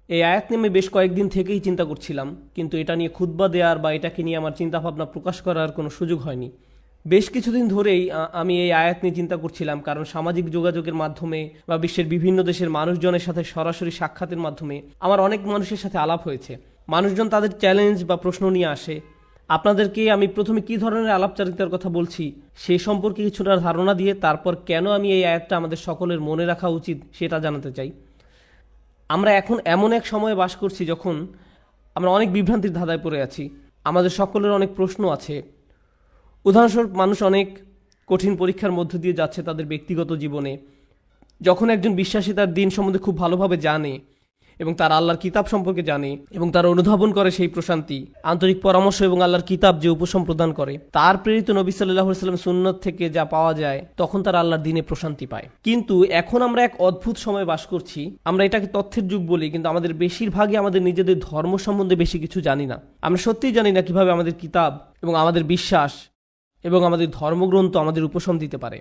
এই আয়াত নিয়ে আমি বেশ কয়েকদিন থেকেই চিন্তা করছিলাম, কিন্তু এটা নিয়ে খুতবা দেওয়ার বা এটাকে নিয়ে আমার চিন্তাভাবনা প্রকাশ করার কোনো সুযোগ হয়নি। বেশ কিছুদিন ধরেই আমি এই আয়াত নিয়ে চিন্তা করছিলাম, কারণ সামাজিক যোগাযোগের মাধ্যমে বা বিশ্বের বিভিন্ন দেশের মানুষজনের সাথে সরাসরি সাক্ষাতের মাধ্যমে আমার অনেক মানুষের সাথে আলাপ হয়েছে। মানুষজন তাদের চ্যালেঞ্জ বা প্রশ্ন নিয়ে আসে। আপনাদেরকে আমি প্রথমে কী ধরনের আলাপচারিতার কথা বলছি সে সম্পর্কে কিছুটা ধারণা দিয়ে তারপর কেন আমি এই আয়াতটা আমাদের সকলের মনে রাখা উচিত সেটা জানাতে চাই। আমরা এখন এমন এক সময়ে বাস করছি যখন আমরা অনেক বিভ্রান্তির ধাঁধায় পড়ে আছি। আমাদের সকলের অনেক প্রশ্ন আছে। উদাহরণস্বরূপ, মানুষ অনেক কঠিন পরীক্ষার মধ্য দিয়ে যাচ্ছে তাদের ব্যক্তিগত জীবনে। যখন একজন বিশ্বাসী তার দিন সম্বন্ধে খুব ভালোভাবে জানে এবং তার আল্লাহর কিতাব সম্পর্কে জানে এবং তার অনুধাবন করে সেই প্রশান্তি, আন্তরিক পরামর্শ এবং আল্লাহর কিতাব যে উপশম প্রদান করে, তার প্রেরিত নবী সাল্লাল্লাহু আলাইহি ওয়াসাল্লাম সুন্নাত থেকে যা পাওয়া যায়, তখন তার আল্লাহর দিনে প্রশান্তি পায়। কিন্তু এখন আমরা এক অদ্ভুত সময় বাস করছি। আমরা এটাকে তথ্যের যুগ বলি, কিন্তু আমাদের বেশিরভাগই আমাদের নিজেদের ধর্ম সম্বন্ধে বেশি কিছু জানি না। আমরা সত্যিই জানি না কিভাবে আমাদের কিতাব এবং আমাদের বিশ্বাস এবং আমাদের ধর্মগ্রন্থ আমাদের উপশম দিতে পারে।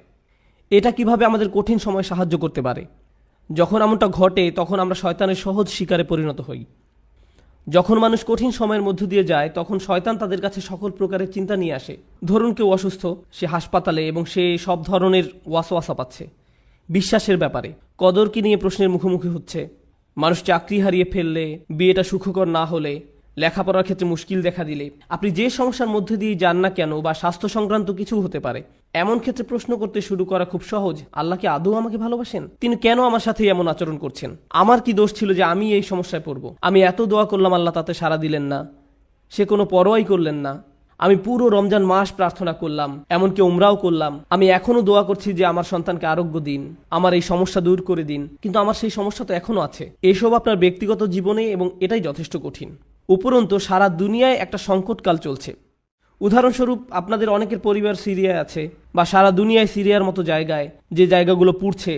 এটা কিভাবে আমাদের কঠিন সময় সাহায্য করতে পারে। যখন এমনটা ঘটে তখন আমরা শয়তানের সহজ শিকারে পরিণত হই। যখন মানুষ কঠিন সময়ের মধ্য দিয়ে যায় তখন শয়তান তাদের কাছে সকল প্রকারের চিন্তা নিয়ে আসে। ধরুন কেউ অসুস্থ, সে হাসপাতালে এবং সে সব ধরনের ওয়াসওয়াসা পাচ্ছে বিশ্বাসের ব্যাপারে। কদরকে নিয়ে প্রশ্নের মুখোমুখি হচ্ছে। মানুষ চাকরি হারিয়ে ফেললে, বিয়েটা সুখকর না হলে, লেখাপড়ার ক্ষেত্রে মুশকিল দেখা দিলে, আপনি যে সমস্যার মধ্যে দিয়ে যান না কেন, বা স্বাস্থ্য সংক্রান্ত কিছু হতে পারে, এমন ক্ষেত্রে প্রশ্ন করতে শুরু করা খুব সহজ। আল্লাহ কি আদৌ আমাকে ভালোবাসেন? তিনি কেন আমার সাথে এমন আচরণ করছেন? আমার কি দোষ ছিল যে আমি এই সমস্যায় পড়ব? আমি এত দোয়া করলাম, আল্লাহ তাতে সাড়া দিলেন না, সে কোনো পরোয়াই করলেন না। আমি পুরো রমজান মাস প্রার্থনা করলাম, এমনকি উমরাও করলাম। আমি এখনো দোয়া করছি যে আমার সন্তানকে আরোগ্য দিন, আমার এই সমস্যা দূর করে দিন, কিন্তু আমার সেই সমস্যা তো এখনো আছে। এসব আপনার ব্যক্তিগত জীবনে, এবং এটাই যথেষ্ট কঠিন। উপরন্তু সারা দুনিয়ায় একটা সংকটকাল চলছে। উদাহরণস্বরূপ, আপনাদের অনেকের পরিবার সিরিয়ায় আছে, বা সারা দুনিয়ায় সিরিয়ার মতো জায়গায়, যে জায়গাগুলো পুড়ছে,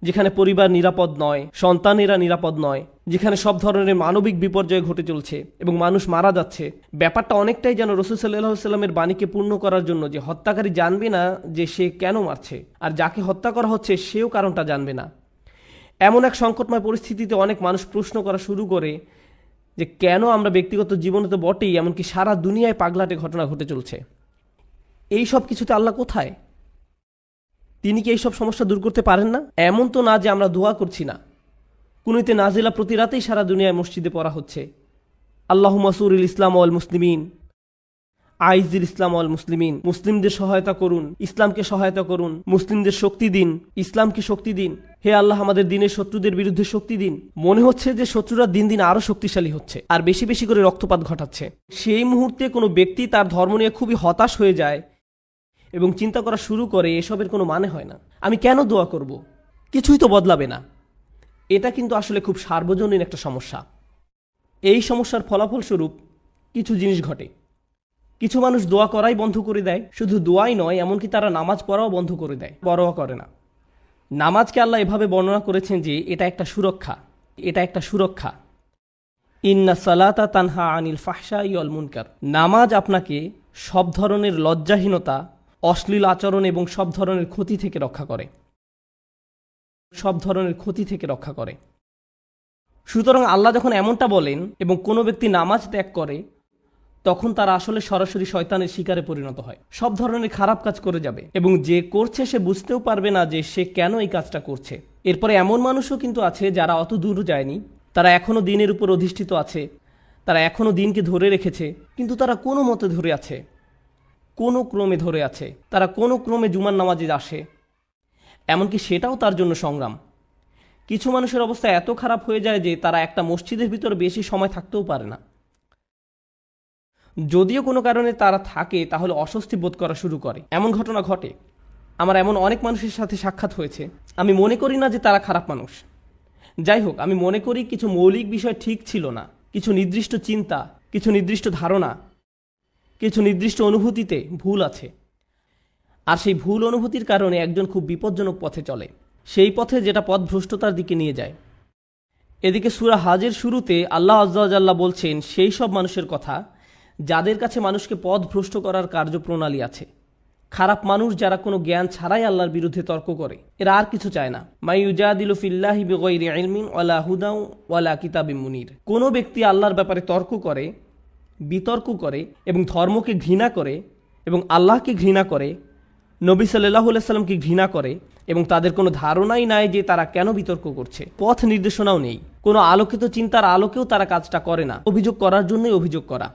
যেখানে পরিবার নিরাপদ নয়, সন্তানেরা নিরাপদ নয়, যেখানে সব ধরনের মানবিক বিপর্যয় ঘটে চলছে এবং মানুষ মারা যাচ্ছে। ব্যাপারটা অনেকটাই যেন রাসূল সাল্লাল্লাহু আলাইহি ওয়াসাল্লামের বাণীকে পূর্ণ করার জন্য, যে হত্যাকারী জানবে না যে সে কেন মারছে, আর যাকে হত্যা করা হচ্ছে সেও কারণটা জানবে না। এমন এক সংকটময় পরিস্থিতিতে অনেক মানুষ প্রশ্ন করা শুরু করে যে কেন আমরা ব্যক্তিগত জীবনে তো বটেই, এমনকি সারা দুনিয়ায় পাগলাটে ঘটনা ঘটে চলছে। এই সব কিছুতে আল্লাহ কোথায়? তিনি কি এইসব সমস্যা দূর করতে পারেন না? এমন তো না যে আমরা দোয়া করছি না। কুনুতে নাজিলা প্রতি রাতেই সারা দুনিয়ায় মসজিদে পড়া হচ্ছে। আল্লাহুম্মা সুরিল ইসলাম ওয়াল মুসলিমিন, আইজিল ইসলাম ওয়াল মুসলিমিন। মুসলিমদের সহায়তা করুন, ইসলামকে সহায়তা করুন, মুসলিমদের শক্তি দিন, ইসলামকে শক্তি দিন। হে আল্লাহ, আমাদের দিনের শত্রুদের বিরুদ্ধে শক্তি দিন। মনে হচ্ছে যে শত্রুরা দিন দিন আরো শক্তিশালী হচ্ছে আর বেশি বেশি করে রক্তপাত ঘটাচ্ছে। সেই মুহূর্তে কোনো ব্যক্তি তার ধর্ম নিয়ে খুবই হতাশ হয়ে যায় এবং চিন্তা করা শুরু করে এসবের কোনো মানে হয় না, আমি কেন দোয়া করব, কিছুই তো বদলাবে না। এটা কিন্তু আসলে খুব সার্বজনীন একটা সমস্যা। এই সমস্যার ফলাফলস্বরূপ কিছু জিনিস ঘটে। কিছু মানুষ দোয়া করাই বন্ধ করে দেয়। শুধু দোয়াই নয়, এমনকি তারা নামাজ পড়াও বন্ধ করে দেয়, পরোয়া করে না। নামাজকে আল্লাহ এভাবে বর্ণনা করেছেন যে এটা একটা সুরক্ষা, এটা একটা সুরক্ষা। ইন্না সালাতা তানহা আনিল ফাহশাই ওয়াল মুনকার। নামাজ আপনাকে সব ধরনের লজ্জাহীনতা, অশ্লীল আচরণ এবং সব ধরনের ক্ষতি থেকে রক্ষা করে, সব ধরনের ক্ষতি থেকে রক্ষা করে। সুতরাং আল্লাহ যখন এমনটা বলেন এবং কোনো ব্যক্তি নামাজ ত্যাগ করে, তখন তারা আসলে সরাসরি শয়তানের শিকারে পরিণত হয়, সব ধরনের খারাপ কাজ করে যাবে এবং যে করছে সে বুঝতেও পারবে না যে সে কেন এই কাজটা করছে। এরপরে এমন মানুষও কিন্তু আছে যারা অত দূর যায়নি, তারা এখনও দিনের উপর অধিষ্ঠিত আছে, তারা এখনও দিনকে ধরে রেখেছে, কিন্তু তারা কোনো মতে ধরে আছে, কোনো ক্রমে ধরে আছে, তারা কোনো ক্রমে জুমার নামাজে আসে, এমনকি সেটাও তার জন্য সংগ্রাম। কিছু মানুষের অবস্থা এত খারাপ হয়ে যায় যে তারা একটা মসজিদের ভিতর বেশি সময় থাকতেও পারে না। যদিও কোনো কারণে তারা থাকে, তাহলে অস্বস্তি বোধ করা শুরু করে। এমন ঘটনা ঘটে। আমার এমন অনেক মানুষের সাথে সাক্ষাৎ হয়েছে। আমি মনে করি না যে তারা খারাপ মানুষ। যাই হোক, আমি মনে করি কিছু মৌলিক বিষয় ঠিক ছিল না, কিছু নির্দিষ্ট চিন্তা, কিছু নির্দিষ্ট ধারণা, কিছু নির্দিষ্ট অনুভূতিতে ভুল আছে। আর সেই ভুল অনুভূতির কারণে একজন খুব বিপজ্জনক পথে চলে, সেই পথে যেটা পথভ্রষ্টতার দিকে নিয়ে যায়। এদিকে সূরা হাজের শুরুতে আল্লাহ আযজা ওয়া জাল্লা বলছেন সেই সব মানুষের কথা যাদের কাছে মানুষকে পথভ্রষ্ট করার কার্যপ্রণালী আছে। খারাপ মানুষ যারা কোনো জ্ঞান ছাড়াই আল্লাহর বিরুদ্ধে তর্ক করে, এরা আর কিছু চায় না। মাই ইউজাদিলু ফিল্লাহি বিগাইরি ইলমিন ওয়ালা হুদা ওয়ালা কিতাবিম মুনির। কোনো ব্যক্তি আল্লাহর ব্যাপারে তর্ক করে, বিতর্ক করে এবং ধর্মকে ঘৃণা করে এবং আল্লাহকে ঘৃণা করে, নবী সাল্লাল্লাহু আলাইহি সাল্লামকে ঘৃণা করে এবং তাদের কোনো ধারণাই নাই যে তারা কেন বিতর্ক করছে, পথ নির্দেশনাও নেই, কোনো আলোকিত চিন্তার আলোকেও তারা কাজটা করে না, অভিযোগ করার জন্যই অভিযোগ করা।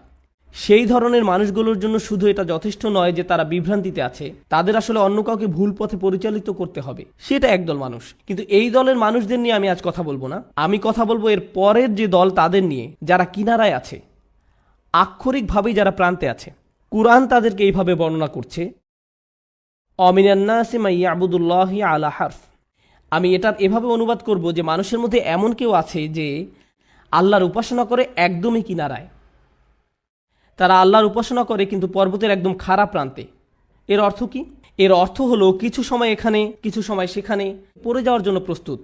সেই ধরনের মানুষগুলোর জন্য শুধু এটা যথেষ্ট নয় যে তারা বিভ্রান্তিতে আছে, তাদের আসলে অন্য কাউকে ভুল পথে পরিচালিত করতে হবে। সেটা একদল মানুষ। কিন্তু এই দলের মানুষদের নিয়ে আমি আজ কথা বলবো না। আমি কথা বলবো এর পরের যে দল, তাদের নিয়ে, যারা কিনারায় আছে, আক্ষরিকভাবেই যারা প্রান্তে আছে। কুরআন তাদেরকে এইভাবে বর্ণনা করছে, অমিনান্নাসি মান ইয়াবুদুল্লাহি আলা হারফ। আমি এটার এভাবে অনুবাদ করব যে মানুষের মধ্যে এমন কেউ আছে যে আল্লাহর উপাসনা করে একদমই কিনারায়। তারা আল্লাহর উপাসনা করে কিন্তু পর্বতের একদম খারাপ প্রান্তে। এর অর্থ কি? এর অর্থ হলো কিছু সময় এখানে, কিছু সময় সেখানে পড়ে যাওয়ার জন্য প্রস্তুত।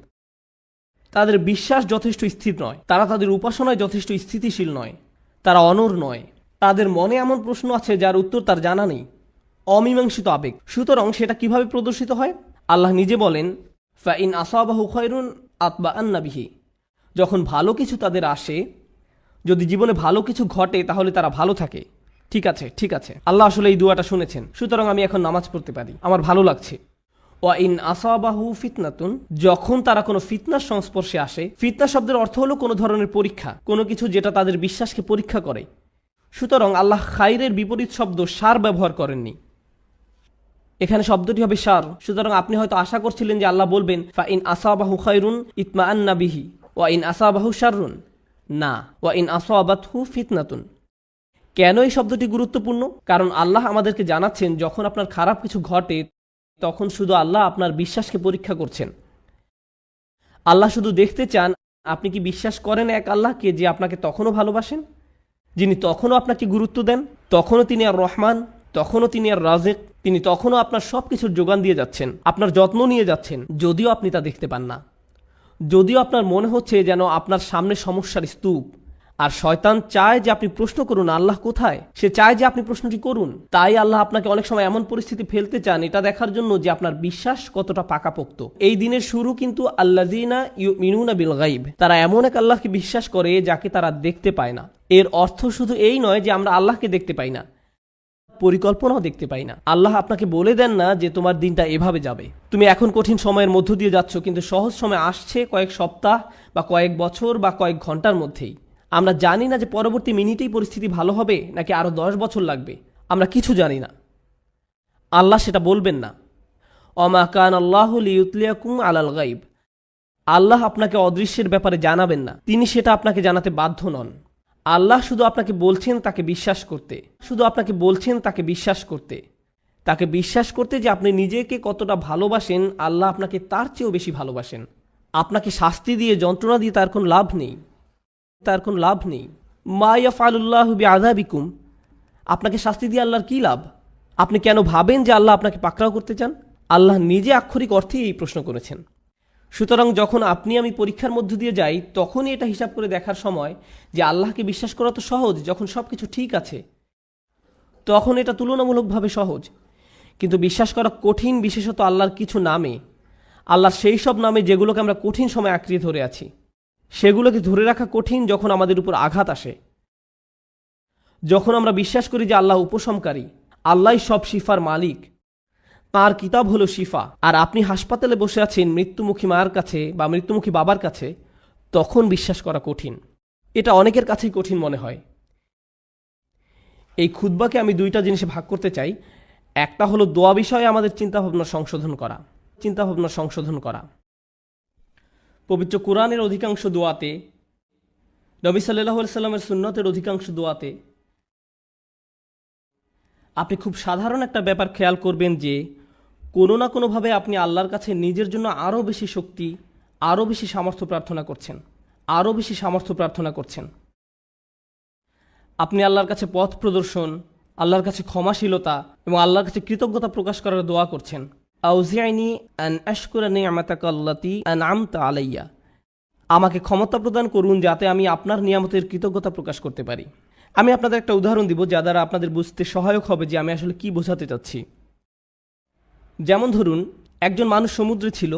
তাদের বিশ্বাস যথেষ্ট স্থির নয়, তারা তাদের উপাসনায় যথেষ্ট স্থিতিশীল নয়, তারা অনড় নয়, তাদের মনে এমন প্রশ্ন আছে যার উত্তর তার জানা নেই, অমীমাংসিত আবেগ। সুতরাং সেটা কিভাবে প্রদর্শিত হয়? আল্লাহ নিজে বলেন, ফাইন আসাবাহু খায়রুন আতবাআন্না বিহি। যখন ভালো কিছু তাদের আসে, যদি জীবনে ভালো কিছু ঘটে, তাহলে তারা ভালো থাকে। ঠিক আছে, ঠিক আছে, আল্লাহ আসলে এই দুয়াটা শুনেছেন, সুতরাং আমি এখন নামাজ পড়তে পারি, আমার ভালো লাগছে। ওয়াইন আসাবাহু ফিতনাতুন, যখন তারা কোনো ফিতনার সংস্পর্শে আসে। ফিতনা শব্দের অর্থ হলো কোনো ধরনের পরীক্ষা, কোনো কিছু যেটা তাদের বিশ্বাসকে পরীক্ষা করে। সুতরাং আল্লাহ খাইরের বিপরীত শব্দ শার ব্যবহার করেননি, এখানে শব্দটি হবে শার। সুতরাং আপনি হয়তো আশা করছিলেন যে আল্লাহ বলবেন ফাইন আসাবাহু খায়রুন ইতমাআন্না বিহি ওয়াইন আসাবাহু শাররুন। না, ওয়াইন আসাবাতহু ফিতনাতুন। কেন এই শব্দটি গুরুত্বপূর্ণ? কারণ আল্লাহ আমাদেরকে জানাচ্ছেন, যখন আপনার খারাপ কিছু ঘটে, তখন শুধু আল্লাহ আপনার বিশ্বাসকে পরীক্ষা করছেন। আল্লাহ শুধু দেখতে চান আপনি কি বিশ্বাস করেন এক আল্লাহকে যে আপনাকে তখনও ভালোবাসেন, যিনি তখনও আপনাকে গুরুত্ব দেন, তখনও তিনি আর রহমান, তখনও তিনি আর রাজেক, তিনি তখনও আপনার সব কিছুর যোগান দিয়ে যাচ্ছেন, আপনার যত্ন নিয়ে যাচ্ছেন, যদিও আপনি তা দেখতে পান না, যদিও আপনার মনে হচ্ছে যেন আপনার সামনে সমস্যার স্তূপ। আর শয়তান চায় যে আপনি প্রশ্ন করুন আল্লাহ কোথায়, সে চায় যে আপনি প্রশ্নটি করুন। তাই আল্লাহ আপনাকে অনেক সময় এমন পরিস্থিতি ফেলতে চান, এটা দেখার জন্য যে আপনার বিশ্বাস কতটা পাকাপোক্ত। এই দিনের শুরু কিন্তু আল্লাযীনা ইউমিনুনা বিল গায়ব, তারা এমন এক আল্লাহকে বিশ্বাস করে যাকে তারা দেখতে পায় না। এর অর্থ শুধু এই নয় যে আমরা আল্লাহকে দেখতে পাই না, পরিকল্পনাও দেখতে পাই না। আল্লাহ আপনাকে বলে দেন না যে তোমার দিনটা এভাবে যাবে, তুমি এখন কঠিন সময়ের মধ্য দিয়ে যাচ্ছ, কিন্তু সহজ সময় আসছে কয়েক সপ্তাহ বা কয়েক বছর বা কয়েক ঘন্টার মধ্যেই। আমরা জানি না যে পরবর্তী মিনিটেই পরিস্থিতি ভালো হবে নাকি আরো 10 বছর লাগবে, আমরা কিছু জানি না। আল্লাহ সেটা বলবেন না। ওমা কান আল্লাহু লিইউতলিয়াকুম আলাল গায়ব, আল্লাহ আপনাকে অদৃশ্যের ব্যাপারে জানাবেন না, তিনি সেটা আপনাকে জানাতে বাধ্য নন। আল্লাহ শুধু আপনাকে বলছেন তাকে বিশ্বাস করতে, শুধু আপনাকে বলছেন তাকে বিশ্বাস করতে, তাকে বিশ্বাস করতে যে আপনি নিজেকে কতটা ভালোবাসেন, আল্লাহ আপনাকে তার চেয়েও বেশি ভালোবাসেন। আপনাকে শাস্তি দিয়ে, যন্ত্রণা দিয়ে তার কোনো লাভ নেই, তার কোনো লাভ নেই। মা ইয়াফআলুল্লাহু বিআযাবিকুম, আপনাকে শাস্তি দিয়ে আল্লাহর কি লাভ? আপনি কেন ভাবেন যে আল্লাহ আপনাকে পাকড়াও করতে চান? আল্লাহ নিজে আক্ষরিক অর্থেই এই প্রশ্ন করেছেন। সুতরাং যখন আপনি আমি পরীক্ষার মধ্য দিয়ে যাই, তখনই এটা হিসাব করে দেখার সময় যে আল্লাহকে বিশ্বাস করা তো সহজ, যখন সব কিছু ঠিক আছে তখন এটা তুলনামূলকভাবে সহজ। কিন্তু বিশ্বাস করা কঠিন, বিশেষত আল্লাহর কিছু নামে, আল্লাহর সেই সব নামে যেগুলোকে আমরা কঠিন সময় আঁকড়িয়ে ধরে আছি। সেগুলোকে ধরে রাখা কঠিন যখন আমাদের উপর আঘাত আসে, যখন আমরা বিশ্বাস করি যে আল্লাহ উপশমকারী, আল্লাহই সব শিফার মালিক, তার কিতাব হলো শিফা, আর আপনি হাসপাতালে বসে আছেন মৃত্যুমুখী মায়ের কাছে বা মৃত্যুমুখী বাবার কাছে, তখন বিশ্বাস করা কঠিন। এটা অনেকের কাছেই কঠিন মনে হয়। এই খুতবাকে আমি 2টা জিনিসে ভাগ করতে চাই। একটা হলো দোয়া বিষয়ে আমাদের চিন্তাভাবনা সংশোধন করা। পবিত্র কোরআনের অধিকাংশ দোয়াতে, নবী সাল্লাল্লাহু আলাইহি সাল্লামের সুন্নতের অধিকাংশ দোয়াতে আপনি খুব সাধারণ একটা ব্যাপার খেয়াল করবেন যে কোনো না কোনোভাবে আপনি আল্লাহর কাছে নিজের জন্য আরও বেশি শক্তি, আরও বেশি সামর্থ্য প্রার্থনা করছেন। আপনি আল্লাহর কাছে পথ প্রদর্শন, আল্লাহর কাছে ক্ষমাশীলতা এবং আল্লাহর কাছে কৃতজ্ঞতা প্রকাশ করার দোয়া করছেন। আউজিআনি আন আশকুরা নি'মাতাকা আল্লাতী আন'আমতা আলাইয়া, আমাকে ক্ষমতা প্রদান করুন যাতে আমি আপনার নিয়ামতের কৃতজ্ঞতা প্রকাশ করতে পারি। আমি আপনাদের একটা উদাহরণ দিব যা দ্বারা আপনাদের বুঝতে সহায়ক হবে যে আমি আসলে কি বোঝাতে চাচ্ছি। যেমন ধরুন, একজন মানুষ সমুদ্রে ছিল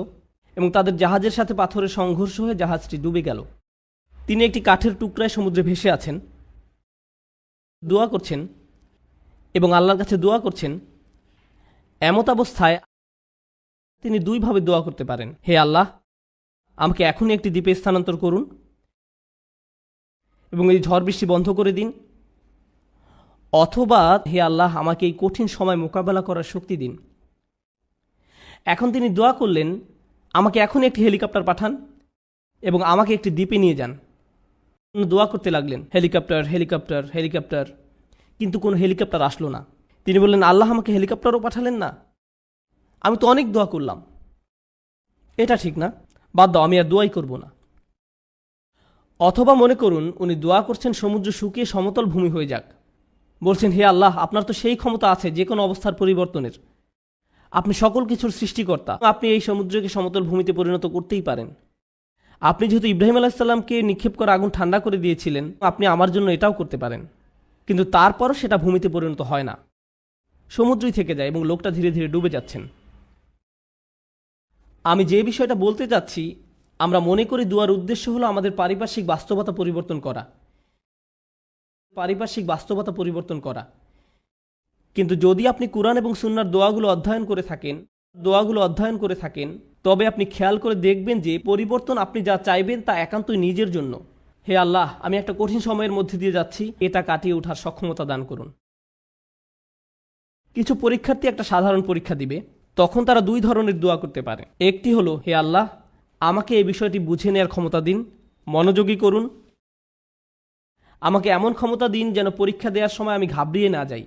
এবং তাদের জাহাজের সাথে পাথরের সংঘর্ষ হয়ে জাহাজটি ডুবে গেল। তিনি একটি কাঠের টুকরায় সমুদ্রে ভেসে আছেন, দোয়া করছেন এবং আল্লাহর কাছে দোয়া করছেন। এমত অবস্থায় তিনি দুইভাবে দোয়া করতে পারেন: হে আল্লাহ, আমাকে এখনই একটি দ্বীপে স্থানান্তর করুন এবং এই ঝড় বৃষ্টি বন্ধ করে দিন, অথবা হে আল্লাহ, আমাকে এই কঠিন সময় মোকাবেলা করার শক্তি দিন। এখন তিনি দোয়া করলেন, আমাকে এখনই একটি হেলিকপ্টার পাঠান এবং আমাকে একটি দ্বীপে নিয়ে যান। দোয়া করতে লাগলেন, হেলিকপ্টার হেলিকপ্টার হেলিকপ্টার, কিন্তু কোনো হেলিকপ্টার আসলো না। তিনি বললেন, আল্লাহ, আমাকে হেলিকপ্টারও পাঠালেন না, আমি তো অনেক দোয়া করলাম, এটা ঠিক না, বাদ দাও, আমি আর দোয়াই করব না। অথবা মনে করুন উনি দোয়া করছেন সমুদ্র শুকিয়ে সমতল ভূমি হয়ে যাক, বলছেন, হে আল্লাহ, আপনার তো সেই ক্ষমতা আছে যে কোনো অবস্থার পরিবর্তনের, আপনি সকল কিছুর সৃষ্টিকর্তা, আপনি এই সমুদ্রকে সমতল ভূমিতে পরিণত করতেই পারেন। আপনি যেহেতু ইব্রাহিম আলাইসাল্লামকে নিক্ষেপ করা আগুন ঠান্ডা করে দিয়েছিলেন, আপনি আমার জন্য এটাও করতে পারেন। কিন্তু তারপরও সেটা ভূমিতে পরিণত হয় না, সমুদ্রই থেকে যায় এবং লোকটা ধীরে ধীরে ডুবে যাচ্ছেন। আমি যে বিষয়টা বলতে চাচ্ছি, আমরা মনে করি দুয়ার উদ্দেশ্য হলো আমাদের পারিপার্শ্বিক বাস্তবতা পরিবর্তন করা। কিন্তু যদি আপনি কুরআন এবং সুন্নাহর দোয়াগুলো অধ্যয়ন করে থাকেন, তবে আপনি খেয়াল করে দেখবেন যে পরিবর্তন আপনি যা চাইবেন তা একান্তই নিজের জন্য। হে আল্লাহ, আমি একটা কঠিন সময়ের মধ্যে দিয়ে যাচ্ছি, এটা কাটিয়ে ওঠার সক্ষমতা দান করুন। কিছু পরীক্ষার্থী একটা সাধারণ পরীক্ষা দিবে, তখন তারা দুই ধরনের দোয়া করতে পারে। একটি হলো, হে আল্লাহ, আমাকে এই বিষয়টি বুঝে নেওয়ার ক্ষমতা দিন, মনোযোগী করুন, আমাকে এমন ক্ষমতা দিন যেন পরীক্ষা দেওয়ার সময় আমি ঘাবড়িয়ে না যাই,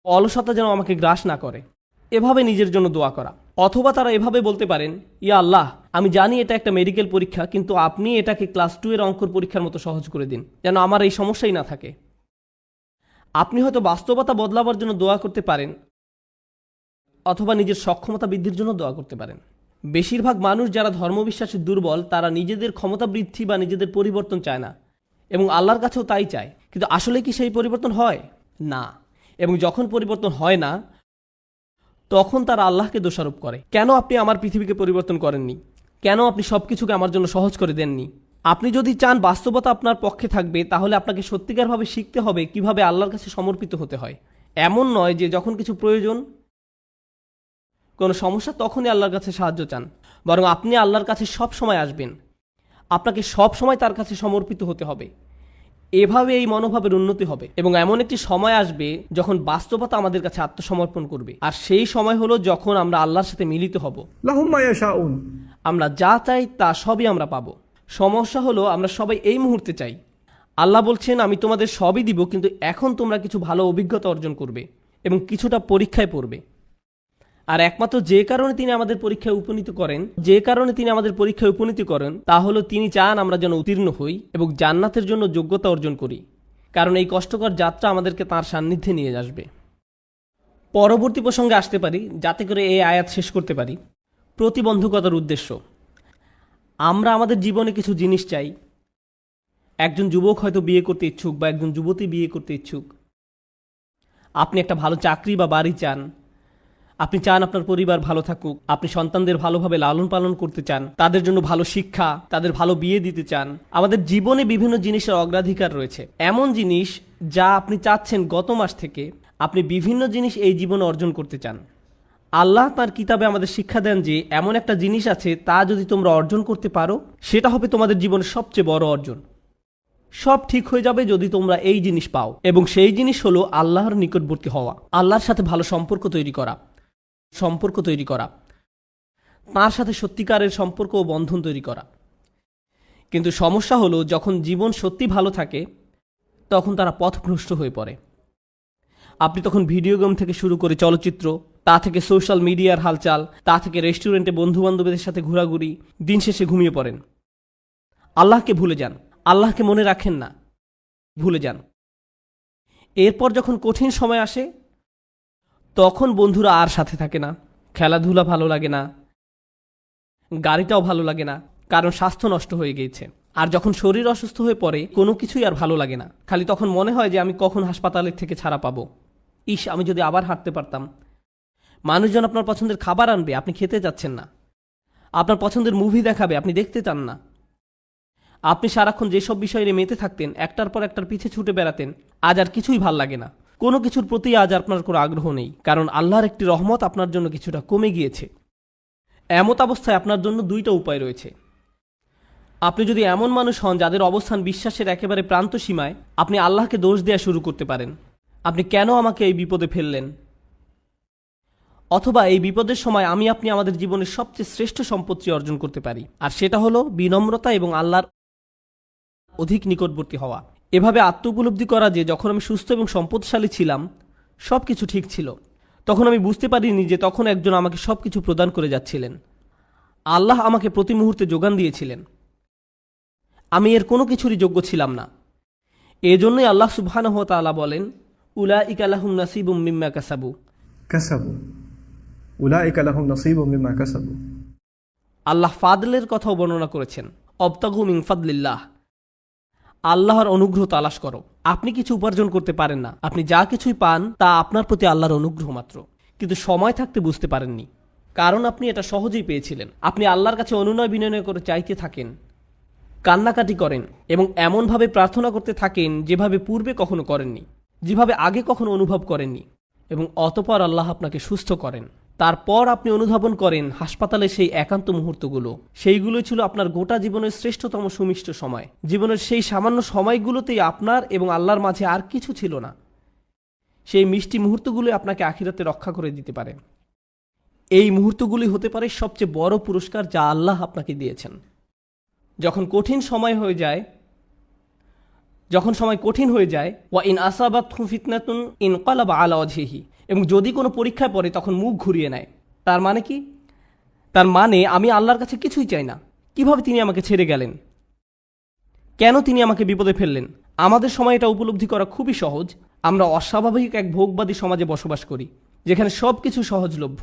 অলসতা যেন আমাকে গ্রাস না করে, এভাবে নিজের জন্য দোয়া করা। অথবা তারা এভাবে বলতে পারেন, ইয়া আল্লাহ, আমি জানি এটা একটা মেডিকেল পরীক্ষা, কিন্তু আপনি এটাকে ক্লাস 2 এর অঙ্কর পরীক্ষার মতো সহজ করে দিন, যেন আমার এই সমস্যাই না থাকে। আপনি হয়তো বাস্তবতা বদলাবার জন্য দোয়া করতে পারেন, অথবা নিজের সক্ষমতা বৃদ্ধির জন্য দোয়া করতে পারেন। বেশিরভাগ মানুষ যারা ধর্মবিশ্বাসে দুর্বল, তারা নিজেদের ক্ষমতা বৃদ্ধি বা নিজেদের পরিবর্তন চায় না, এবং আল্লাহর কাছেও তাই চায়। কিন্তু আসলে কি সেই পরিবর্তন হয় না? এবং যখন পরিবর্তন হয় না, তখন তারা আল্লাহকে দোষারোপ করে, কেন আপনি আমার পৃথিবীকে পরিবর্তন করেননি, কেন আপনি সবকিছুকে আমার জন্য সহজ করে দেননি। আপনি যদি চান বাস্তবতা আপনার পক্ষে থাকবে, তাহলে আপনাকে সত্যিকারভাবে শিখতে হবে কিভাবে আল্লাহর কাছে সমর্পিত হতে হয়। এমন নয় যে যখন কিছু প্রয়োজন, কোনো সমস্যা, তখনই আল্লাহর কাছে সাহায্য চান, বরং আপনি আল্লাহর কাছে সব সময় আসবেন, আপনাকে সব সময় তার কাছে সমর্পিত হতে হবে। এভাবে এই মনোভাবের উন্নতি হবে এবং এমন একটি সময় আসবে যখন বাস্তবতা আমাদের কাছে আত্মসমর্পণ করবে, আর সেই সময় হলো যখন আমরা আল্লাহর সাথে মিলিত হব। লাহুম মা ইয়াশাউন। আমরা যা চাই তা সবই আমরা পাবো। সমস্যা হলো আমরা সবাই এই মুহূর্তে চাই। আল্লাহ বলছেন, আমি তোমাদের সবই দিব, কিন্তু এখন তোমরা কিছু ভালো অভিজ্ঞতা অর্জন করবে এবং কিছুটা পরীক্ষায় পড়বে। আর একমাত্র যে কারণে তিনি আমাদের পরীক্ষায় উপনীত করেন তা হলো তিনি চান আমরা যেন উত্তীর্ণ হই এবং জান্নাতের জন্য যোগ্যতা অর্জন করি, কারণ এই কষ্টকর যাত্রা আমাদেরকে তাঁর সান্নিধ্যে নিয়ে আসবে। পরবর্তী প্রসঙ্গে আসতে পারি, যাতে করে এই আয়াত শেষ করতে পারি। প্রতিবন্ধকতার উদ্দেশ্য। আমরা আমাদের জীবনে কিছু জিনিস চাই। একজন যুবক হয়তো বিয়ে করতে ইচ্ছুক বা একজন যুবতী বিয়ে করতে ইচ্ছুক। আপনি একটা ভালো চাকরি বা বাড়ি চান, আপনি চান আপনার পরিবার ভালো থাকুক, আপনি সন্তানদের ভালোভাবে লালন পালন করতে চান, তাদের জন্য ভালো শিক্ষা, তাদের ভালো বিয়ে দিতে চান। আমাদের জীবনে বিভিন্ন জিনিসের অগ্রাধিকার রয়েছে, এমন জিনিস যা আপনি চাচ্ছেন গত মাস থেকে। আপনি বিভিন্ন জিনিস এই জীবনে অর্জন করতে চান। আল্লাহ তার কিতাবে আমাদের শিক্ষা দেন যে এমন একটা জিনিস আছে, তা যদি তোমরা অর্জন করতে পারো, সেটা হবে তোমাদের জীবনের সবচেয়ে বড় অর্জন। সব ঠিক হয়ে যাবে যদি তোমরা এই জিনিস পাও, এবং সেই জিনিস হলো আল্লাহর নিকটবর্তী হওয়া, আল্লাহর সাথে ভালো সম্পর্ক তৈরি করা, তাঁর সাথে সত্যিকারের সম্পর্ক ও বন্ধন তৈরি করা। কিন্তু সমস্যা হলো যখন জীবন সত্যি ভালো থাকে, তখন তারা পথভ্রষ্ট হয়ে পড়ে। আপনি তখন ভিডিও গেম থেকে শুরু করে চলচ্চিত্র, তা থেকে সোশ্যাল মিডিয়ার হালচাল, তা থেকে রেস্টুরেন্টে বন্ধুবান্ধবদের সাথে ঘোরাঘুরি, দিন শেষে ঘুমিয়ে পড়েন। আল্লাহকে ভুলে যান, আল্লাহকে মনে রাখেন না, ভুলে যান। এরপর যখন কঠিন সময় আসে, তখন বন্ধুরা আর সাথে থাকে না, খেলাধুলা ভালো লাগে না, গাড়িটাও ভালো লাগে না, কারণ স্বাস্থ্য নষ্ট হয়ে গিয়েছে। আর যখন শরীর অসুস্থ হয়ে পড়ে, কোনো কিছুই আর ভালো লাগে না, খালি তখন মনে হয় যে আমি কখন হাসপাতালের থেকে ছাড়া পাবো। ইস, আমি যদি আবার হাঁটতে পারতাম, মানুষজন আপনার পছন্দের খাবার আনবে, আপনি খেতে যাচ্ছেন না। আপনার পছন্দের মুভি দেখাবে, আপনি দেখতে চান না। আপনি সারাক্ষণ যেসব বিষয়ে মেতে থাকতেন, একটার পর একটার পিছে ছুটে বেড়াতেন, আজ আর কিছুই ভাল লাগে না। কোনো কিছুর প্রতি আজ আপনার কোনো আগ্রহ নেই, কারণ আল্লাহর একটি রহমত আপনার জন্য কিছুটা কমে গিয়েছে। এমত অবস্থায় আপনার জন্য দুইটা উপায় রয়েছে। আপনি যদি এমন মানুষ হন যাদের অবস্থান বিশ্বাসের একেবারে প্রান্ত সীমায়, আপনি আল্লাহকে দোষ দেওয়া শুরু করতে পারেন, আপনি কেন আমাকে এই বিপদে ফেললেন। অথবা এই বিপদের সময় আপনি আমাদের জীবনের সবচেয়ে শ্রেষ্ঠ সম্পত্তি অর্জন করতে পারি, আর সেটা হলো বিনম্রতা এবং আল্লাহর অধিক নিকটবর্তী হওয়া। এভাবে আত্ম উপলব্ধি করা যে যখন আমি সুস্থ এবং সম্পদশালী ছিলাম, সব কিছু ঠিক ছিল, তখন আমি বুঝতে পারিনি যে তখন একজন আমাকে সব কিছু প্রদান করে যাচ্ছিলেন। আল্লাহ আমাকে প্রতি মুহূর্তে যোগান দিয়েছিলেন। আমি এর কোনো কিছুরই যোগ্য ছিলাম না। এজন্যই আল্লাহ সুবহানাহু ওয়া তাআলা বলেন, উলাইকা লাহুম নাসিবুম মিম্মা কাসাবু। উলাইকা লাহুম নাসিবুম মিম্মা কাসাবু। আল্লাহ ফাদলের কথাও বর্ণনা করেছেন, অবতাগু মিন ফাদলিল্লাহ। আল্লাহর অনুগ্রহ তালাশ করো। আপনি কিছু উপার্জন করতে পারেন না, আপনি যা কিছুই পান তা আপনার প্রতি আল্লাহর অনুগ্রহ মাত্র। কিন্তু সময় থাকতে বুঝতে পারেননি, কারণ আপনি এটা সহজেই পেয়েছিলেন। আপনি আল্লাহর কাছে অনুনয় বিনয় করে চাইতে থাকেন, কান্নাকাটি করেন এবং এমনভাবে প্রার্থনা করতে থাকেন যেভাবে পূর্বে কখনো করেননি, যেভাবে আগে কখনো অনুভব করেননি, এবং অতঃপর আল্লাহ আপনাকে সুস্থ করেন। তারপর আপনি অনুধাবন করেন হাসপাতালে সেই একান্ত মুহূর্তগুলো, সেইগুলোই ছিল আপনার গোটা জীবনের শ্রেষ্ঠতম সুমিষ্ট সময়। জীবনের সেই সামান্য সময়গুলোতেই আপনার এবং আল্লাহর মাঝে আর কিছু ছিল না। সেই মিষ্টি মুহূর্তগুলো আপনাকে আখিরাতে রক্ষা করে দিতে পারে। এই মুহূর্তগুলি হতে পারে সবচেয়ে বড় পুরস্কার যা আল্লাহ আপনাকে দিয়েছেন। যখন সময় কঠিন হয়ে যায়, ওয়া ইন আসাবাতহু ফিতনাতুন ইনকালাবা আলা ওয়াজহিহি, এবং যদি কোনো পরীক্ষায় পড়ে তখন মুখ ঘুরিয়ে নেয়। তার মানে কি? তার মানে আমি আল্লাহর কাছে কিছুই চাই না। কিভাবে তিনি আমাকে ছেড়ে গেলেন? কেন তিনি আমাকে বিপদে ফেললেন? আমাদের সময় এটা উপলব্ধি করা খুবই সহজ। আমরা অস্বাভাবিক এক ভোগবাদী সমাজে বসবাস করি, যেখানে সব কিছু সহজলভ্য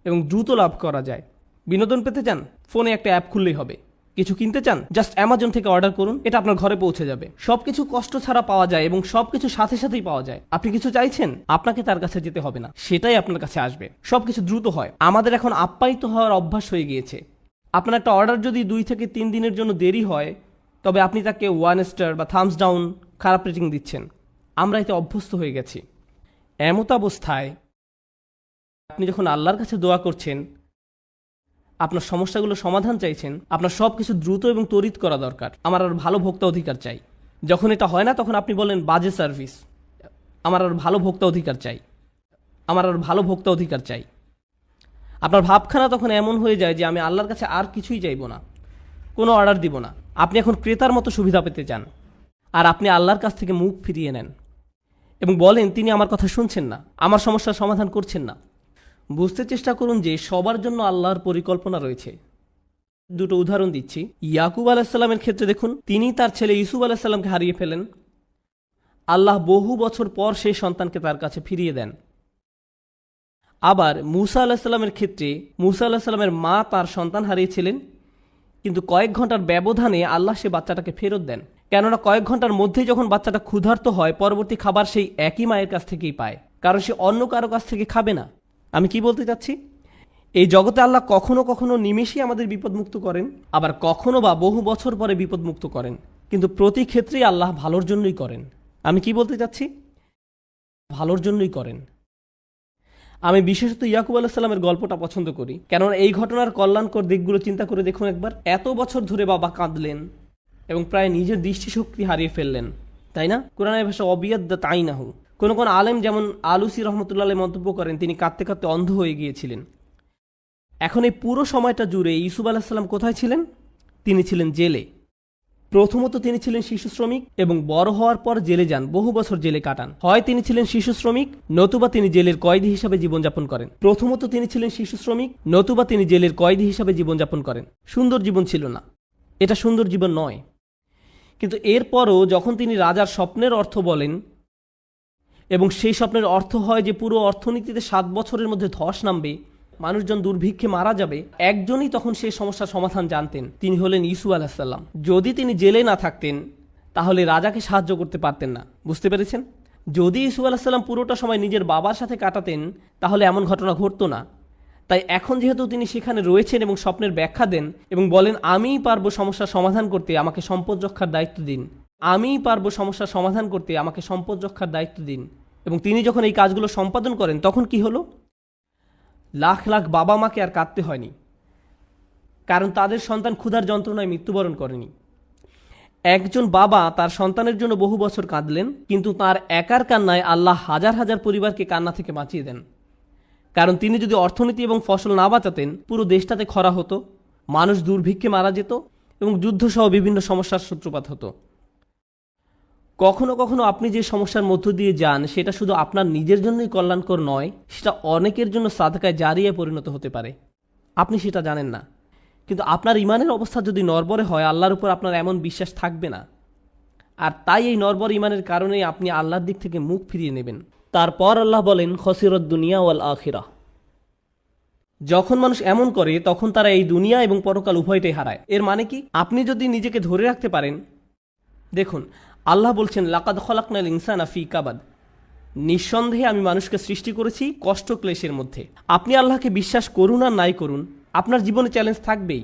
এবং দ্রুত লাভ করা যায়। বিনোদন পেতে চান? ফোনে একটা অ্যাপ খুললেই হবে। কিছু কিনতে চান? জাস্ট অ্যামাজন থেকে অর্ডার করুন, এটা আপনার ঘরে পৌঁছে যাবে। সবকিছু কষ্ট ছাড়া পাওয়া যায় এবং সবকিছু সাথে সাথেই পাওয়া যায়। আপনি কিছু চাইছেন, আপনাকে তার কাছে যেতে হবে না, সেটাই আপনার কাছে আসবে। সবকিছু দ্রুত হয়। আমাদের এখন আপ্যায়িত হওয়ার অভ্যাস হয়ে গিয়েছে। আপনার একটা অর্ডার যদি 2 থেকে 3 দিনের জন্য দেরি হয়, তবে আপনি তাকে 1 স্টার বা থামস ডাউন, খারাপ রেটিং দিচ্ছেন। আমরা এতে অভ্যস্ত হয়ে গেছি। এমত অবস্থায় আপনি যখন আল্লাহর কাছে দোয়া করছেন, আপনার সমস্যাগুলো সমাধান চাইছেন, আপনার সব কিছু দ্রুত এবং তড়িৎ করা দরকার। আমার আর ভালো ভোক্তা অধিকার চাই। যখন এটা হয় না, তখন আপনি বলেন বাজে সার্ভিস। আমার আর ভালো ভোক্তা অধিকার চাই, আমার আর ভালো ভোক্তা অধিকার চাই। আপনার ভাবখানা তখন এমন হয়ে যায় যে আমি আল্লাহর কাছে আর কিছুই চাইব না, কোনো অর্ডার দিব না। আপনি এখন ক্রেতার মতো সুবিধা পেতে চান, আর আপনি আল্লাহর কাছ থেকে মুখ ফিরিয়ে নেন এবং বলেন তিনি আমার কথা শুনছেন না, আমার সমস্যার সমাধান করছেন না। বুঝতে চেষ্টা করুন যে সবার জন্য আল্লাহর পরিকল্পনা রয়েছে। দুটো উদাহরণ দিচ্ছি। ইয়াকুব আলাইসাল্লামের ক্ষেত্রে দেখুন, তিনি তার ছেলে ইউসুফ আলাইসাল্লামকে হারিয়ে ফেলেন। আল্লাহ বহু বছর পর সেই সন্তানকে তার কাছে ফিরিয়ে দেন। আবার মুসা আলাইসাল্লামের ক্ষেত্রে মুসা আলাইসাল্লামের মা তার সন্তান হারিয়েছিলেন, কিন্তু কয়েক ঘন্টার ব্যবধানে আল্লাহ সে বাচ্চাটাকে ফেরত দেন। কেননা কয়েক ঘন্টার মধ্যেই যখন বাচ্চাটা ক্ষুধার্ত হয়, পরবর্তী খাবার সেই একই মায়ের কাছ থেকেই পায়, কারণ সে অন্য কারো কাছ থেকে খাবে না। আমি কি বলতে চাচ্ছি? এই জগতে আল্লাহ কখনো কখনো নিমেষেই আমাদের বিপদমুক্ত করেন, আবার কখনো বা বহু বছর পরে বিপদমুক্ত করেন, কিন্তু প্রতি ক্ষেত্রেই আল্লাহ ভালোর জন্যই করেন। আমি কি বলতে চাচ্ছি? ভালোর জন্যই করেন। আমি বিশেষত ইয়াকুব আলাইসাল্লামের গল্পটা পছন্দ করি, কেননা এই ঘটনার কল্যাণকর দিকগুলো চিন্তা করে দেখুন একবার। এত বছর ধরে বাবা কাঁদলেন এবং প্রায় নিজের দৃষ্টিশক্তি হারিয়ে ফেললেন, তাই না? কোরআনের ভাষা অবিয়াদ্দা তাই না হু। কোন কোন আলেম যেমন আলুসি রহমতুল্লাহ মন্তব্য করেন তিনি কাঁদতে কাঁদতে অন্ধ হয়ে গিয়েছিলেন। এখন এই পুরো সময়টা জুড়ে ইউসুফ আলাইসাল্লাম কোথায় ছিলেন? তিনি ছিলেন জেলে। প্রথমত তিনি ছিলেন শিশু শ্রমিক এবং বড় হওয়ার পর জেলে যান, বহু বছর জেলে কাটান। হয় তিনি ছিলেন শিশু শ্রমিক, নতুবা তিনি জেলের কয়েদি হিসাবে জীবনযাপন করেন। প্রথমত তিনি ছিলেন শিশু শ্রমিক, নতুবা তিনি জেলের কয়েদি হিসাবে জীবনযাপন করেন। সুন্দর জীবন ছিল না, এটা সুন্দর জীবন নয়। কিন্তু এরপরও যখন তিনি রাজার স্বপ্নের অর্থ বলেন এবং সেই স্বপ্নের অর্থ হয় যে পুরো অর্থনীতিতে 7 বছরের মধ্যে ধস নামবে, মানুষজন দুর্ভিক্ষে মারা যাবে, একজনই তখন সেই সমস্যার সমাধান জানতেন, তিনি হলেন ইউসুফ আলাইহিসসালাম। যদি তিনি জেলে না থাকতেন তাহলে রাজাকে সাহায্য করতে পারতেন না। বুঝতে পেরেছেন? যদি ইউসুফ আলাহিসাল্লাম পুরোটা সময় নিজের বাবার সাথে কাটাতেন তাহলে এমন ঘটনা ঘটতো না। তাই এখন যেহেতু তিনি সেখানে রয়েছেন এবং স্বপ্নের ব্যাখ্যা দেন এবং বলেন আমিই পারবো সমস্যার সমাধান করতে, আমাকে সম্পদ রক্ষার দায়িত্ব দিন, আমিই পারবো সমস্যার সমাধান করতে, আমাকে সম্পদ রক্ষার দায়িত্ব দিন, এবং তিনি যখন এই কাজগুলো সম্পাদন করেন তখন কি হলো? লাখ লাখ বাবা মাকে আর কাঁদতে হয়নি, কারণ তাদের সন্তান ক্ষুধার যন্ত্রণায় মৃত্যুবরণ করেনি। একজন বাবা তার সন্তানের জন্য বহু বছর কাঁদলেন, কিন্তু তার একার কান্নায় আল্লাহ হাজার হাজার পরিবারকে কান্না থেকে বাঁচিয়ে দেন। কারণ তিনি যদি অর্থনীতি এবং ফসল না বাঁচাতেন, পুরো দেশটাতে খরা হতো, মানুষ দুর্ভিক্ষে মারা যেত এবং যুদ্ধসহ বিভিন্ন সমস্যার সূত্রপাত হতো। কখনো কখনো আপনি যে সমস্যার মধ্য দিয়ে যান সেটা শুধু আপনার নিজের জন্যই কল্যাণকর নয়, সেটা অনেকের জন্য সাদকায় জারিয়া পরিণত হতে পারে। আপনি সেটা জানেন না, কিন্তু আপনার ইমানের অবস্থা যদি নড়বড়ে হয়, আল্লাহর উপর আপনার এমন বিশ্বাস থাকবে না। আর তাই এই নড়বড়ে ইমানের কারণেই আপনি আল্লাহর দিক থেকে মুখ ফিরিয়ে নেবেন। তারপর আল্লাহ বলেন খসিরত দুনিয়া ওয়াল আখিরা। যখন মানুষ এমন করে তখন তারা এই দুনিয়া এবং পরকাল উভয়টাই হারায়। এর মানে কি? আপনি যদি নিজেকে ধরে রাখতে পারেন, দেখুন আল্লাহ বলছেন লাকাদ খলাকনাল ইনসানা ফি কাবাদ, নিঃসন্দেহে আমি মানুষকে সৃষ্টি করেছি কষ্ট ক্লেশের মধ্যে। আপনি আল্লাহকে বিশ্বাস করুন আর নাই করুন, আপনার জীবনে চ্যালেঞ্জ থাকবেই।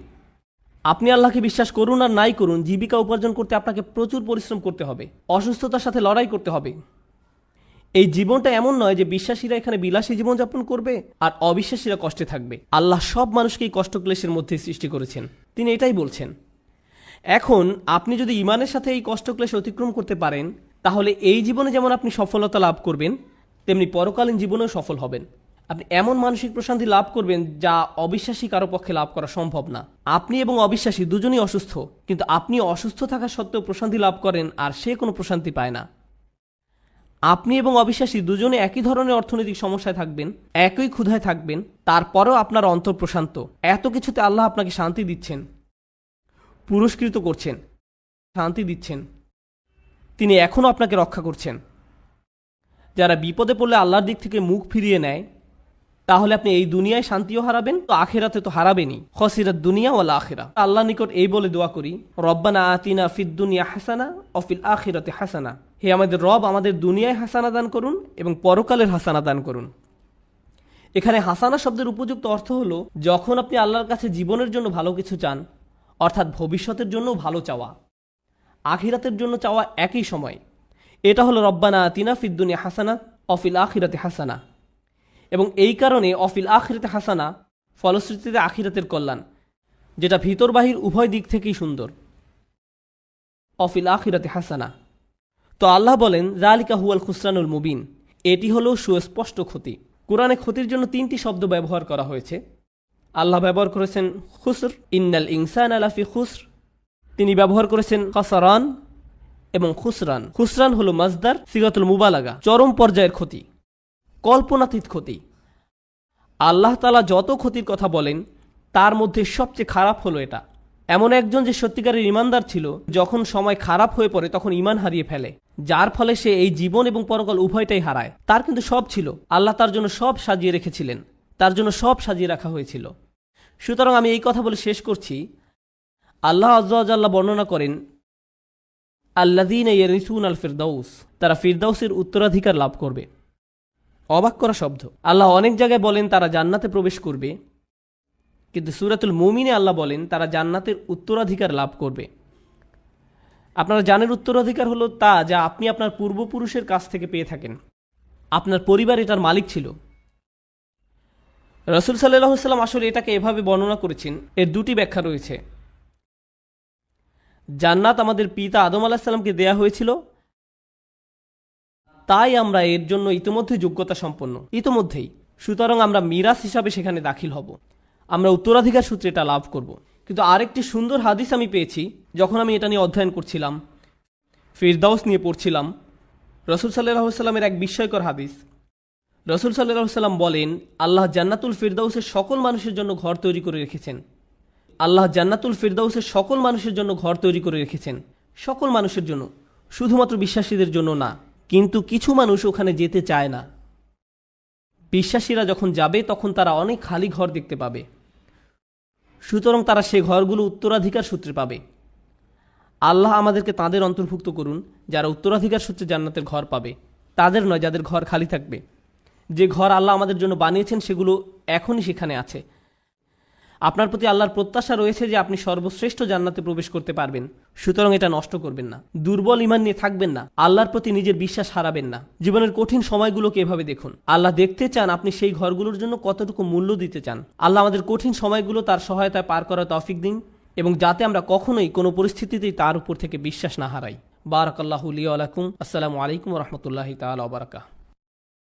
আপনি আল্লাহকে বিশ্বাস করুন আর নাই করুন, জীবিকা উপার্জন করতে আপনাকে প্রচুর পরিশ্রম করতে হবে, অসুস্থতার সাথে লড়াই করতে হবে। এই জীবনটা এমন নয় যে বিশ্বাসীরা এখানে বিলাসী জীবনযাপন করবে আর অবিশ্বাসীরা কষ্টে থাকবে। আল্লাহ সব মানুষকেই কষ্ট ক্লেশের মধ্যে সৃষ্টি করেছেন, তিনি এটাই বলছেন। এখন আপনি যদি ইমানের সাথে এই কষ্ট ক্লেশ অতিক্রম করতে পারেন, তাহলে এই জীবনে যেমন আপনি সফলতা লাভ করবেন, তেমনি পরকালীন জীবনেও সফল হবেন। আপনি এমন মানসিক প্রশান্তি লাভ করবেন যা অবিশ্বাসী কারো পক্ষে লাভ করা সম্ভব না। আপনি এবং অবিশ্বাসী দুজনই অসুস্থ, কিন্তু আপনি অসুস্থ থাকা সত্ত্বেও প্রশান্তি লাভ করেন আর সে কোনো প্রশান্তি পায় না। আপনি এবং অবিশ্বাসী দুজনে একই ধরনের অর্থনৈতিক সমস্যায় থাকবেন, একই ক্ষুধায় থাকবেন, তারপরেও আপনার অন্তর প্রশান্ত। এত কিছুতে আল্লাহ আপনাকে শান্তি দিচ্ছেন, পুরস্কৃত করছেন, শান্তি দিচ্ছেন। তিনি এখনও আপনাকে রক্ষা করছেন। যারা বিপদে পড়লে আল্লাহর দিক থেকে মুখ ফিরিয়ে নেয়, তাহলে আপনি এই দুনিয়ায় শান্তিও হারাবেন, তো আখেরাতে তো হারাবেনই। খসিরাত দুনিয়া ওয়াল আখিরা। আল্লাহর নিকট এই বলে দোয়া করি, রব্বানা আতিনা ফিদ দুনিয়া হাসানা ও ফিল আখিরাতে হাসানা। হে আমাদের রব, আমাদের দুনিয়ায় হাসানা দান করুন এবং পরকালের হাসানা দান করুন। এখানে হাসানা শব্দের উপযুক্ত অর্থ হলো যখন আপনি আল্লাহর কাছে জীবনের জন্য ভালো কিছু চান, অর্থাৎ ভবিষ্যতের জন্য ভালো চাওয়া, আখিরাতের জন্য চাওয়া একই সময়। এটা হলো রব্বানা আতিনা ফিদ দুনিয়া হাসানা ও ফিল আখিরাতে হাসানা। এবং এই কারণে অফিল আখিরাতে হাসানা, ফলশ্রুতিতে আখিরাতের কল্যাণ, যেটা ভিতর বাহির উভয় দিক থেকেই সুন্দর। অফিল আখিরাতে হাসানা। তো আল্লাহ বলেন যালিকা হুয়াল খুসরানুল মুবিন, এটি হলো সুস্পষ্ট ক্ষতি। কোরআনে ক্ষতির জন্য 3টি শব্দ ব্যবহার করা হয়েছে। আল্লাহ ব্যবহার করেছেন খুসর, ইন্নাল ইনসানা লাফি খুসর। তিনি ব্যবহার করেছেন খাসারান এবং খুসরান। খুসরান হলো মাজদার, সিগাতুল মুবালাগা, চরম পর্যায়ের ক্ষতি, কল্পনাতীত ক্ষতি। আল্লাহ তাআলা যত ক্ষতির কথা বলেন তার মধ্যে সবচেয়ে খারাপ হলো এটা। এমন একজন যে সত্যিকারের ইমানদার ছিল, যখন সময় খারাপ হয়ে পড়ে তখন ইমান হারিয়ে ফেলে, যার ফলে সে এই জীবন এবং পরকাল উভয়টাই হারায়। তার কিন্তু সব ছিল, আল্লাহ তার জন্য সব সাজিয়ে রেখেছিলেন, তার জন্য সব সাজিয়ে রাখা হয়েছিল। সুতরাং আমি এই কথা বলে শেষ করছি। আল্লাহ আযজা ওয়া জাল্লা বর্ণনা করেন আল্লাযীনা ইয়ারিসুনাল ফিরদাউস, তারা ফিরদাউসের উত্তরাধিকার লাভ করবে। অবাক করা শব্দ। আল্লাহ অনেক জায়গায় বলেন তারা জান্নাতে প্রবেশ করবে, কিন্তু সূরাতুল মুমিনে আল্লাহ বলেন তারা জান্নাতের উত্তরাধিকার লাভ করবে। আপনারা জানেন উত্তরাধিকার হলো তা যা আপনি আপনার পূর্বপুরুষের কাছ থেকে পেয়ে থাকেন। আপনার পরিবার এটার মালিক ছিল। রাসূল সাল্লাল্লাহু আলাইহি ওয়াসাল্লাম আসলে এটাকে এভাবে বর্ণনা করেছেন। এর 2টি ব্যাখ্যা রয়েছে। জান্নাত আমাদের পিতা আদম আলাইহিস সালামকে দেয়া হয়েছিল, তাই আমরা এর জন্য ইতিমধ্যে যোগ্যতা সম্পন্ন, ইতিমধ্যেই। সুতরাং আমরা মিরাস হিসাবে সেখানে দাখিল হব, আমরা উত্তরাধিকার সূত্রে এটা লাভ করব। কিন্তু আরেকটি সুন্দর হাদিস আমি পেয়েছি যখন আমি এটা নিয়ে অধ্যয়ন করছিলাম, ফিরদাউস নিয়ে পড়ছিলাম। রাসূল সাল্লাল্লাহু আলাইহি ওয়াসাল্লামের এক বিস্ময়কর হাদিস। রাসূল সাল্লাল্লাহু আলাইহি ওয়াসাল্লাম বলেন আল্লাহ জান্নাতুল ফিরদাউসের সকল মানুষের জন্য ঘর তৈরি করে রেখেছেন। আল্লাহ জান্নাতুল ফিরদাউসের সকল মানুষের জন্য ঘর তৈরি করে রেখেছেন, সকল মানুষের জন্য, শুধুমাত্র বিশ্বাসীদের জন্য না। কিন্তু কিছু মানুষ ওখানে যেতে চায় না। বিশ্বাসীরা যখন যাবে তখন তারা অনেক খালি ঘর দেখতে পাবে, সুতরাং তারা সে ঘরগুলো উত্তরাধিকার সূত্রে পাবে। আল্লাহ আমাদেরকে তাদের অন্তর্ভুক্ত করুন যারা উত্তরাধিকার সূত্রে জান্নাতের ঘর পাবে। তাদের নয় যাদের ঘর খালি থাকবে। যে ঘর আল্লাহ আমাদের জন্য বানিয়েছেন সেগুলো এখনই সেখানে আছে। আপনার প্রতি আল্লাহর প্রত্যাশা রয়েছে যে আপনি সর্বশ্রেষ্ঠ জান্নাতে প্রবেশ করতে পারবেন, সুতরাং এটা নষ্ট করবেন না। দুর্বল ঈমান নিয়ে থাকবেন না, আল্লাহর প্রতি নিজের বিশ্বাস হারাবেন না। জীবনের কঠিন সময়গুলোকে এভাবে দেখুন, আল্লাহ দেখতে চান আপনি সেই ঘরগুলোর জন্য কতটুকু মূল্য দিতে চান। আল্লাহ আমাদের কঠিন সময়গুলো তার সহায়তায় পার করার তৌফিক দিন, এবং যাতে আমরা কখনোই কোনো পরিস্থিতিতেই তার উপর থেকে বিশ্বাস না হারাই। বারাকাল্লাহু লি ওয়া লাকুম। আসসালামু আলাইকুম ওয়া রাহমাতুল্লাহি তাআলা ওয়া বারাকাতুহু।